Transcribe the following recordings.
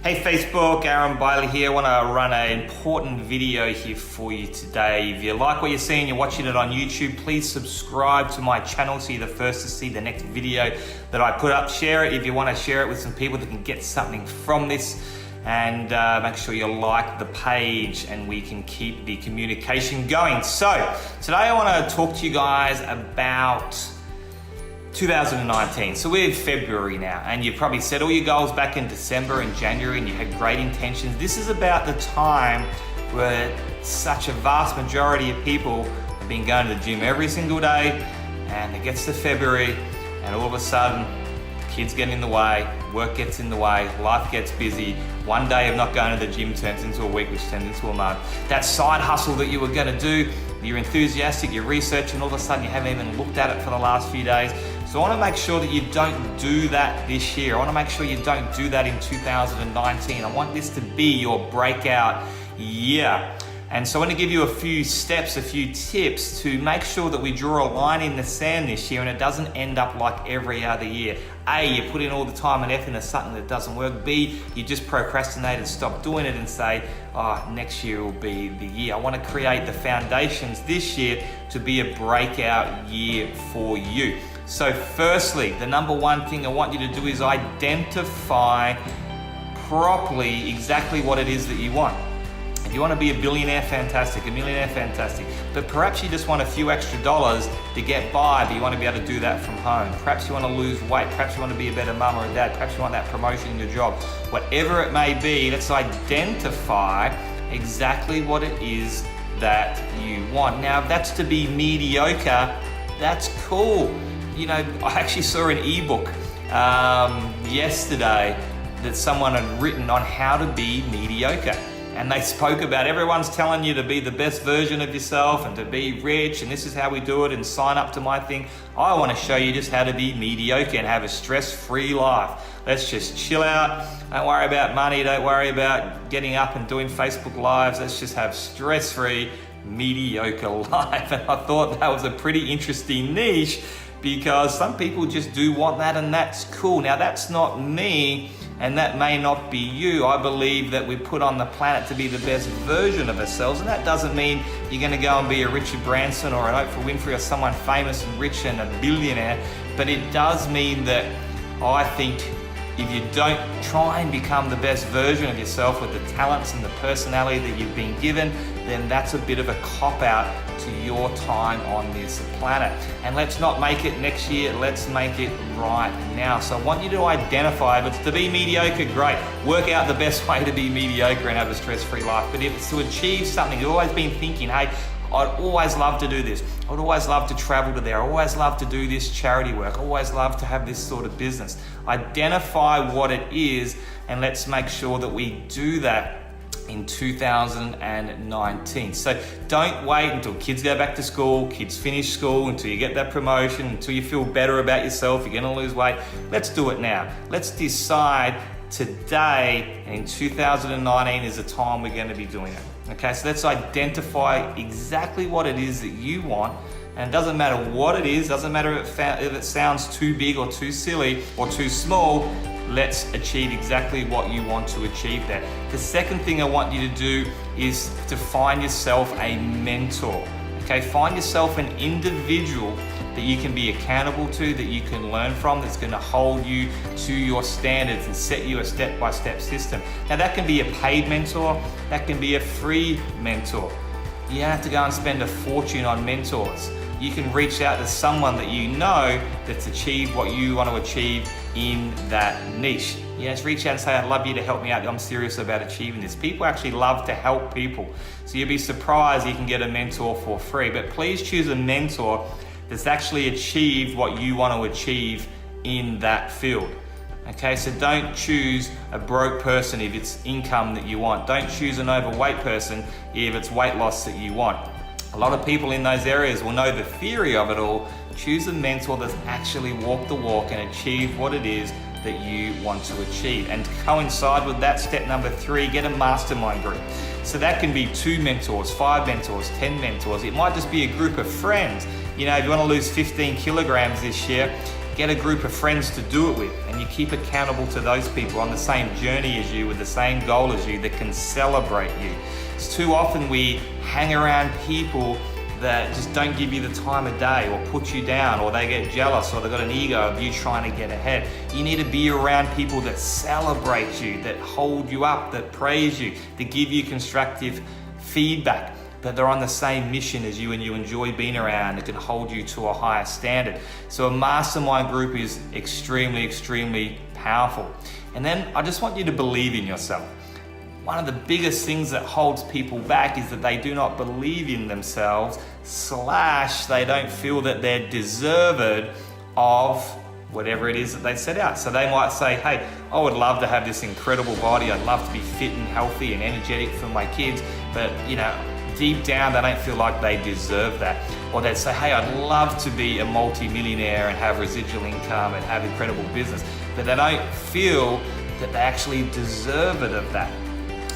Hey Facebook, Aaron Bailey here. I want to run an important video here for you today. If you like what you're seeing, you're watching it on YouTube, please subscribe to my channel so you're the first to see the next video that I put up. Share it if you want to share it with some people that can get something from this. And make sure you like the page and we can keep the communication going. So today I want to talk to you guys about 2019. So we're in February now, and you've probably set all your goals back in December and January and you had great intentions. This is about the time where such a vast majority of people have been going to the gym every single day, and it gets to February and all of a sudden kids get in the way, work gets in the way, life gets busy. One day of not going to the gym turns into a week, which turns into a month. That side hustle that you were gonna do, you're enthusiastic, you're researching, all of a sudden you haven't even looked at it for the last few days. So I wanna make sure that you don't do that this year. I wanna make sure you don't do that in 2019. I want this to be your breakout year. And so I want to give you a few steps, a few tips to make sure that we draw a line in the sand this year and it doesn't end up like every other year. A, you put in all the time and effort into something that doesn't work. B, you just procrastinate and stop doing it and say, oh, next year will be the year. I want to create the foundations this year to be a breakout year for you. So firstly, the number one thing I want you to do is identify properly exactly what it is that you want. If you want to be a billionaire, fantastic. A millionaire, fantastic. But perhaps you just want a few extra dollars to get by, but you want to be able to do that from home. Perhaps you want to lose weight. Perhaps you want to be a better mum or a dad. Perhaps you want that promotion in your job. Whatever it may be, let's identify exactly what it is that you want. Now, if that's to be mediocre, that's cool. You know, I actually saw an ebook yesterday that someone had written on how to be mediocre. And they spoke about everyone's telling you to be the best version of yourself and to be rich, and this is how we do it, and sign up to my thing. I want to show you just how to be mediocre and have a stress-free life. Let's just chill out. Don't worry about money. Don't worry about getting up and doing Facebook Lives. Let's just have stress-free, mediocre life. And I thought that was a pretty interesting niche because some people just do want that, and that's cool. Now, that's not me. And that may not be you. I believe that we're put on the planet to be the best version of ourselves. And that doesn't mean you're gonna go and be a Richard Branson or an Oprah Winfrey or someone famous and rich and a billionaire. But it does mean that I think if you don't try and become the best version of yourself with the talents and the personality that you've been given, then that's a bit of a cop-out to your time on this planet. And let's not make it next year, let's make it right now. So I want you to identify, if it's to be mediocre, great. Work out the best way to be mediocre and have a stress-free life. But if it's to achieve something, you've always been thinking, hey, I'd always love to do this. I'd always love to travel to there. I always love to do this charity work. I always love to have this sort of business. Identify what it is, and let's make sure that we do that in 2019. So don't wait until kids go back to school, kids finish school, until you get that promotion, until you feel better about yourself, you're gonna lose weight. Let's do it now. Let's decide today, and in 2019 is the time we're gonna be doing it. Okay, so let's identify exactly what it is that you want. And it doesn't matter what it is, doesn't matter if it sounds too big or too silly or too small. Let's achieve exactly what you want to achieve there. The second thing I want you to do is to find yourself a mentor. Okay, find yourself an individual that you can be accountable to, that you can learn from, that's gonna hold you to your standards and set you a step-by-step system. Now that can be a paid mentor, that can be a free mentor. You don't have to go and spend a fortune on mentors. You can reach out to someone that you know that's achieved what you want to achieve in that niche. You just reach out and say, I'd love you to help me out. I'm serious about achieving this. People actually love to help people. So you'll be surprised you can get a mentor for free. But please choose a mentor that's actually achieved what you want to achieve in that field. Okay, so don't choose a broke person if it's income that you want. Don't choose an overweight person if it's weight loss that you want. A lot of people in those areas will know the theory of it all. Choose a mentor that's actually walked the walk and achieved what it is that you want to achieve. And to coincide with that, step number 3, get a mastermind group. So that can be 2 mentors, 5 mentors, 10 mentors. It might just be a group of friends. You know, if you want to lose 15 kilograms this year, get a group of friends to do it with, and you keep accountable to those people on the same journey as you, with the same goal as you, that can celebrate you. It's too often we hang around people that just don't give you the time of day, or put you down, or they get jealous, or they've got an ego of you trying to get ahead. You need to be around people that celebrate you, that hold you up, that praise you, that give you constructive feedback, that they're on the same mission as you and you enjoy being around, that can hold you to a higher standard. So a mastermind group is extremely, extremely powerful. And then I just want you to believe in yourself. One of the biggest things that holds people back is that they do not believe in themselves, / they don't feel that they're deserved of whatever it is that they set out. So they might say, hey, I would love to have this incredible body. I'd love to be fit and healthy and energetic for my kids. But, deep down, they don't feel like they deserve that. Or they'd say, hey, I'd love to be a multi-millionaire and have residual income and have incredible business. But they don't feel that they actually deserve it of that,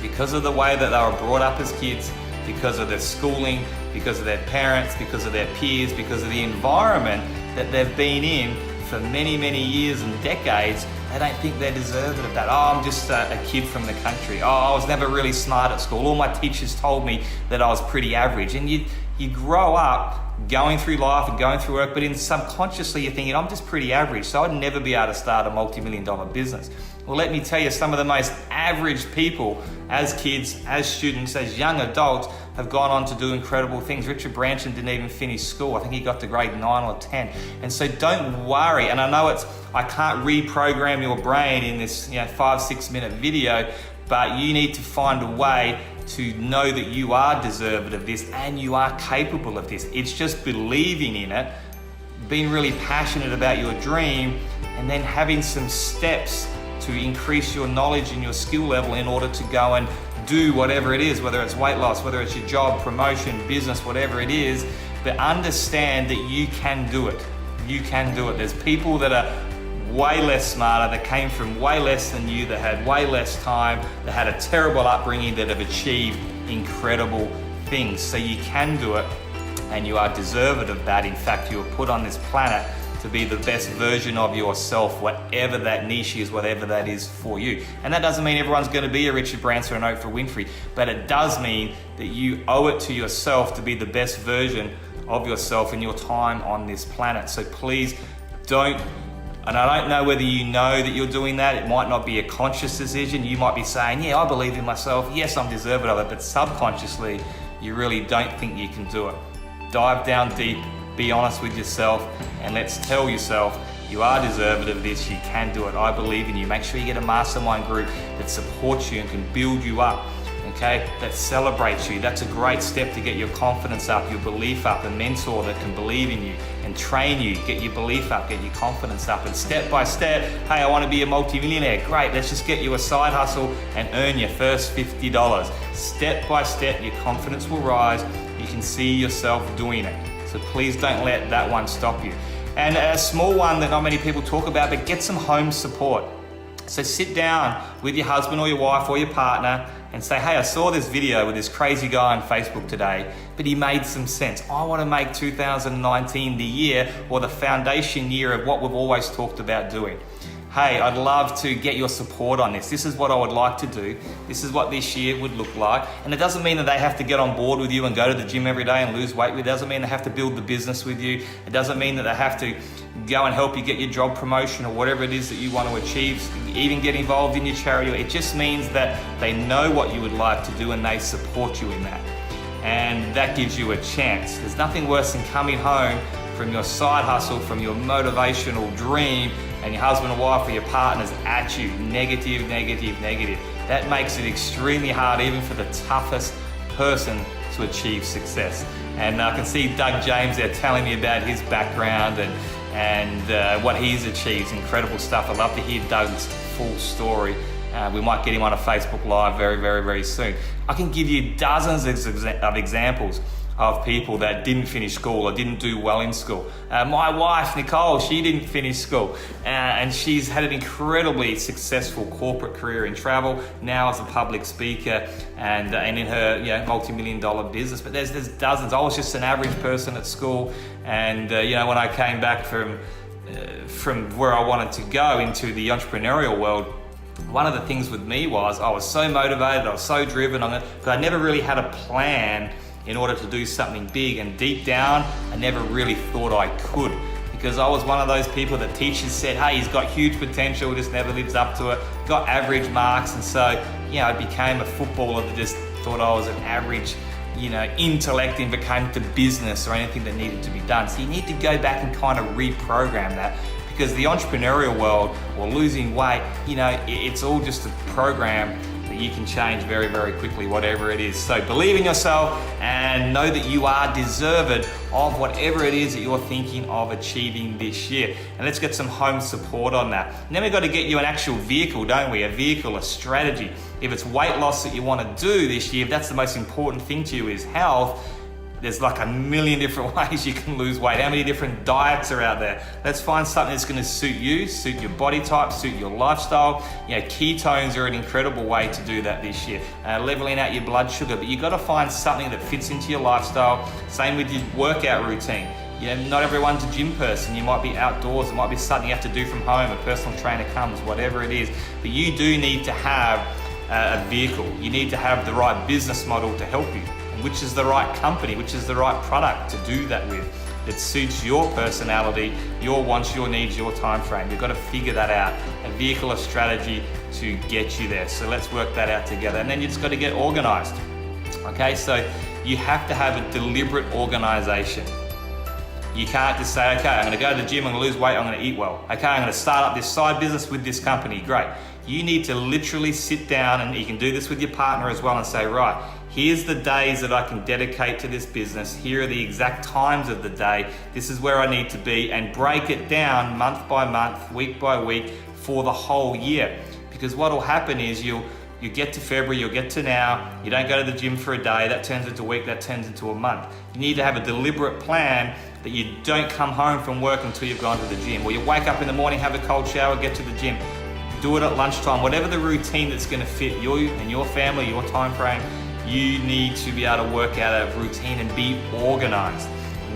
because of the way that they were brought up as kids, because of their schooling, because of their parents, because of their peers, because of the environment that they've been in for many, many years and decades. They don't think they're deserving of that. Oh, I'm just a kid from the country. Oh, I was never really smart at school. All my teachers told me that I was pretty average. And you grow up going through life and going through work, but subconsciously you're thinking, I'm just pretty average, so I'd never be able to start a multi-million-dollar business. Well, let me tell you, some of the most average people as kids, as students, as young adults have gone on to do incredible things. Richard Branson didn't even finish school. I think he got to grade 9 or 10. And so don't worry. And I know I can't reprogram your brain in this 5-6 minute video, but you need to find a way to know that you are deserving of this and you are capable of this. It's just believing in it, being really passionate about your dream, and then having some steps to increase your knowledge and your skill level in order to go and do whatever it is, whether it's weight loss, whether it's your job, promotion, business, whatever it is. But understand that you can do it. You can do it. There's people that are way less smarter, that came from way less than you, that had way less time, that had a terrible upbringing, that have achieved incredible things. So you can do it, and you are deserving of that. In fact, you were put on this planet to be the best version of yourself, whatever that niche is, whatever that is for you. And that doesn't mean everyone's going to be a Richard Branson or an Oprah Winfrey, but it does mean that you owe it to yourself to be the best version of yourself in your time on this planet. So please don't, and I don't know whether you know that you're doing that. It might not be a conscious decision. You might be saying, yeah, I believe in myself. Yes, I'm deserving of it. But subconsciously, you really don't think you can do it. Dive down deep, be honest with yourself, and let's tell yourself you are deserving of this. You can do it. I believe in you. Make sure you get a mastermind group that supports you and can build you up. Okay, that celebrates you. That's a great step to get your confidence up, your belief up. A mentor that can believe in you and train you, get your belief up, get your confidence up. And step by step, hey, I want to be a multi-millionaire. Great, let's just get you a side hustle and earn your first $50. Step by step, your confidence will rise. You can see yourself doing it. So please don't let that one stop you. And a small one that not many people talk about, but get some home support. So sit down with your husband or your wife or your partner and say, hey, I saw this video with this crazy guy on Facebook today, but he made some sense. I want to make 2019 the year or the foundation year of what we've always talked about doing. Hey, I'd love to get your support on this. This is what I would like to do. This is what this year would look like. And it doesn't mean that they have to get on board with you and go to the gym every day and lose weight with you. It doesn't mean they have to build the business with you. It doesn't mean that they have to go and help you get your job promotion or whatever it is that you want to achieve, even get involved in your charity. It just means that they know what you would like to do and they support you in that. And that gives you a chance. There's nothing worse than coming home from your side hustle, from your motivational dream, and your husband or wife or your partner's at you, negative, negative, negative. That makes it extremely hard even for the toughest person to achieve success. And I can see Doug James there telling me about his background and what he's achieved. Incredible stuff. I'd love to hear Doug's full story. We might get him on a Facebook Live very, very, very soon. I can give you dozens of examples of people that didn't finish school or didn't do well in school. My wife, Nicole, she didn't finish school and she's had an incredibly successful corporate career in travel, now as a public speaker and in her multi-million-dollar business. But there's dozens. I was just an average person at school, and when I came back from from where I wanted to go into the entrepreneurial world, one of the things with me was I was so motivated, I was so driven, but I never really had a plan in order to do something big. And deep down, I never really thought I could, because I was one of those people that teachers said, hey, he's got huge potential, just never lives up to it, got average marks. And so, I became a footballer that just thought I was an average, intellect and became to business or anything that needed to be done. So you need to go back and kind of reprogram that, because the entrepreneurial world or losing weight, it's all just a program that you can change very, very quickly, whatever it is. So believe in yourself and know that you are deserving of whatever it is that you're thinking of achieving this year. And let's get some home support on that. And then we've got to get you an actual vehicle, don't we? A vehicle, a strategy. If it's weight loss that you want to do this year, if that's the most important thing to you is health, there's like a million different ways you can lose weight. How many different diets are out there? Let's find something that's going to suit you, suit your body type, suit your lifestyle. Ketones are an incredible way to do that this year. Leveling out your blood sugar, but you've got to find something that fits into your lifestyle. Same with your workout routine. Not everyone's a gym person. You might be outdoors. It might be something you have to do from home. A personal trainer comes, whatever it is. But you do need to have a vehicle. You need to have the right business model to help you. Which is the right company, which is the right product to do that with, that suits your personality, your wants, your needs, your time frame. You've got to figure that out. A vehicle, a strategy to get you there. So let's work that out together. And then you just got to get organized. Okay, so you have to have a deliberate organization. You can't just say, okay, I'm going to go to the gym, I'm going to lose weight, I'm going to eat well. Okay, I'm going to start up this side business with this company. Great. You need to literally sit down, and you can do this with your partner as well, and say, right, here's the days that I can dedicate to this business. Here are the exact times of the day. This is where I need to be, and break it down month by month, week by week for the whole year. Because what will happen is you get to February, you'll get to now, you don't go to the gym for a day, that turns into a week, that turns into a month. You need to have a deliberate plan that you don't come home from work until you've gone to the gym. Or you wake up in the morning, have a cold shower, get to the gym. Do it at lunchtime, whatever the routine that's gonna fit you and your family, your time frame. You need to be able to work out a routine and be organized.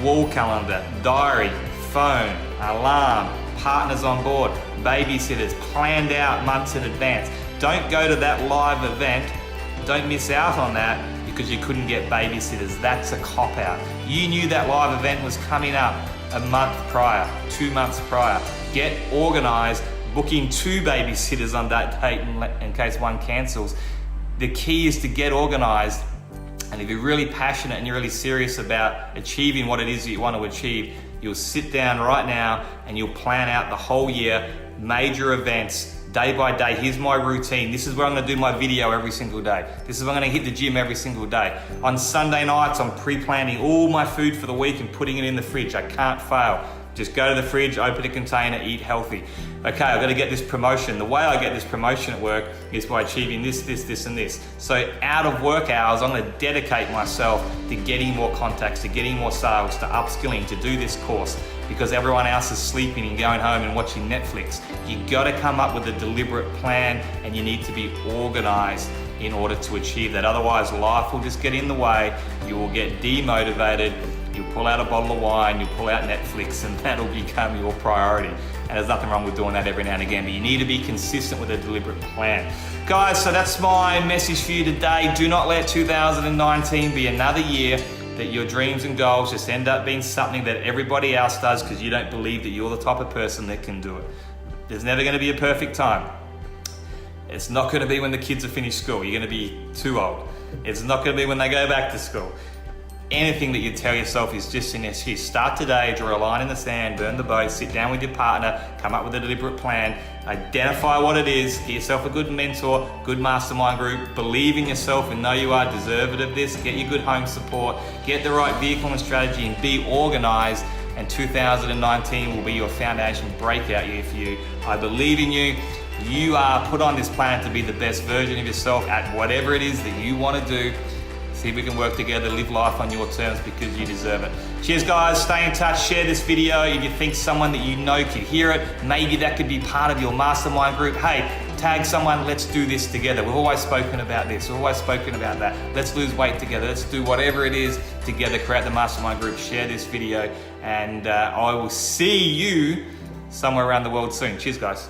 Wall calendar, diary, phone, alarm, partners on board, babysitters, planned out months in advance. Don't go to that live event. Don't miss out on that because you couldn't get babysitters. That's a cop-out. You knew that live event was coming up a month prior, 2 months prior. Get organized, booking 2 babysitters on that date in case one cancels. The key is to get organized, and if you're really passionate and you're really serious about achieving what it is that you want to achieve, you'll sit down right now and you'll plan out the whole year, major events, day by day. Here's my routine. This is where I'm going to do my video every single day. This is where I'm going to hit the gym every single day. On Sunday nights, I'm pre-planning all my food for the week and putting it in the fridge. I can't fail. Just go to the fridge, open a container, eat healthy. Okay, I've got to get this promotion. The way I get this promotion at work is by achieving this, and this. So out of work hours, I'm going to dedicate myself to getting more contacts, to getting more sales, to upskilling, to do this course, because everyone else is sleeping and going home and watching Netflix. You got to come up with a deliberate plan, and you need to be organized in order to achieve that. Otherwise, life will just get in the way. You will get demotivated. You'll pull out a bottle of wine, you'll pull out Netflix, and that'll become your priority. And there's nothing wrong with doing that every now and again, but you need to be consistent with a deliberate plan. Guys, so that's my message for you today. Do not let 2019 be another year that your dreams and goals just end up being something that everybody else does because you don't believe that you're the type of person that can do it. There's never going to be a perfect time. It's not going to be when the kids have finished school. You're going to be too old. It's not going to be when they go back to school. Anything that you tell yourself is just in this here. Start today, draw a line in the sand, burn the boat, sit down with your partner, come up with a deliberate plan, identify what it is, get yourself a good mentor, good mastermind group, believe in yourself and know you are deserving of this, get your good home support, get the right vehicle and strategy, and be organized. And 2019 will be your foundation breakout year for you. I believe in you. You are put on this planet to be the best version of yourself at whatever it is that you want to do. See if we can work together, live life on your terms because you deserve it. Cheers guys, stay in touch, share this video. If you think someone that you know could hear it, maybe that could be part of your mastermind group. Hey, tag someone, let's do this together. We've always spoken about this, we've always spoken about that. Let's lose weight together, let's do whatever it is together, create the mastermind group, share this video, and I will see you somewhere around the world soon. Cheers, guys.